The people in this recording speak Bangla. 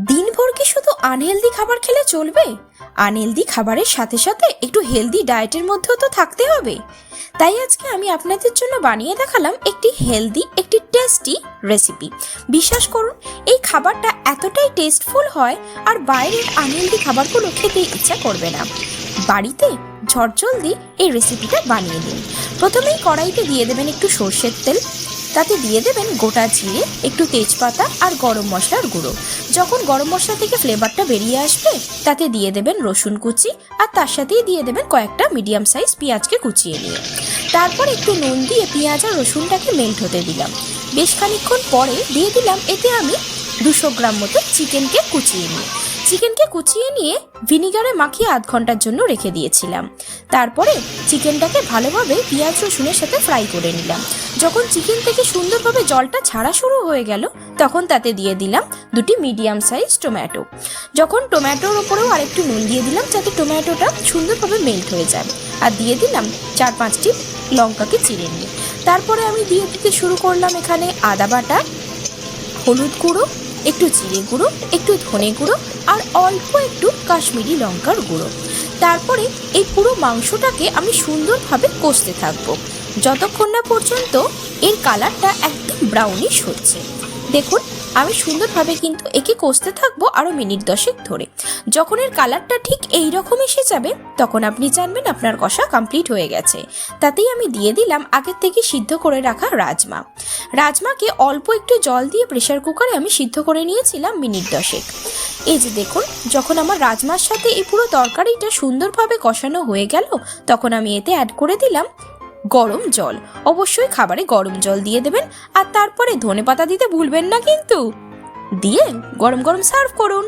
দিনভর কি শুধু আনহেলদি খাবার খেলে চলবে? আনহেলদি খাবারের সাথে সাথে একটু হেলদি ডায়েটের মধ্যেও তো থাকতে হবে। তাই আজকে আমি আপনাদের জন্য বানিয়ে দেখালাম একটি হেলদি, একটি টেস্টি রেসিপি। বিশ্বাস করুন, এই খাবারটা এতটাই টেস্টফুল হয় আর বাইরের আনহেলদি খাবারগুলো খেতে ইচ্ছা করবে না। বাড়িতে ঝটজলদি এই রেসিপিটা বানিয়ে নিন। প্রথমেই কড়াইতে দিয়ে দেবেন একটু সর্ষের তেল, তাতে দিয়ে দেবেন গোটা জিরে, একটু তেজপাতা আর গরম মশলার গুঁড়ো। যখন গরম মশলা থেকে ফ্লেভারটা বেরিয়ে আসবে তাতে দিয়ে দেবেন রসুন কুচি, আর তার সাথেই দিয়ে দেবেন কয়েকটা মিডিয়াম সাইজ পেঁয়াজকে কুচিয়ে নিয়ে। তারপর একটু নুন দিয়ে পেঁয়াজ আর রসুনটাকে মেল্ট হতে দিলাম। বেশ খানিকক্ষণ পরে দিয়ে দিলাম এতে আমি 200 গ্রাম মতো চিকেনকে কুচিয়ে নিয়ে ভিনিগারে মাখিয়ে আধ ঘন্টার জন্য রেখে দিয়েছিলাম। তারপরে চিকেনটাকে ভালোভাবে পেঁয়াজ রসুনের সাথে ফ্রাই করে নিলাম। যখন চিকেন থেকে সুন্দরভাবে জলটা ছাড়া শুরু হয়ে গেল তখন তাতে দিয়ে দিলাম 2টি মিডিয়াম সাইজ টমেটো। যখন টমেটোর ওপরেও আরেকটু নুন দিয়ে দিলাম যাতে টমেটোটা সুন্দরভাবে মেল্ট হয়ে যায়, আর দিয়ে দিলাম 4-5টি লঙ্কাকে চিড়ে নিয়ে। তারপরে আমি দিয়ে দিতে শুরু করলাম এখানে আদা বাটা, হলুদ গুঁড়ো, একটু জিরে গুঁড়ো, একটু ধনে গুঁড়ো আর অল্প একটু কাশ্মীরি লঙ্কার গুঁড়ো। তারপরে এই পুরো মাংসটাকে আমি সুন্দরভাবে কষতে থাকবো যতক্ষণ না পর্যন্ত এর কালারটা একদম ব্রাউনিশ হচ্ছে। দেখুন, আমি সুন্দরভাবে কিন্তু একে কষতে থাকবো আরও মিনিট 10 ধরে। যখন এর কালারটা ঠিক এই রকম এসে যাবে তখন আপনি জানবেন আপনার কষা কমপ্লিট হয়ে গেছে। তাতেই আমি দিয়ে দিলাম আগের থেকে সিদ্ধ করে রাখা রাজমাকে অল্প একটু জল দিয়ে প্রেসার কুকারে আমি সিদ্ধ করে নিয়েছিলাম মিনিট 10। এই যে দেখুন, যখন আমার রাজমার সাথে এই পুরো তরকারিটা সুন্দরভাবে কষানো হয়ে গেল তখন আমি এতে অ্যাড করে দিলাম গরম জল। অবশ্যই খাবারে গরম জল দিয়ে দেবেন, আর তারপরে ধনেপাতা দিতে ভুলবেন না কিন্তু। দিয়ে গরম গরম সার্ভ করুন।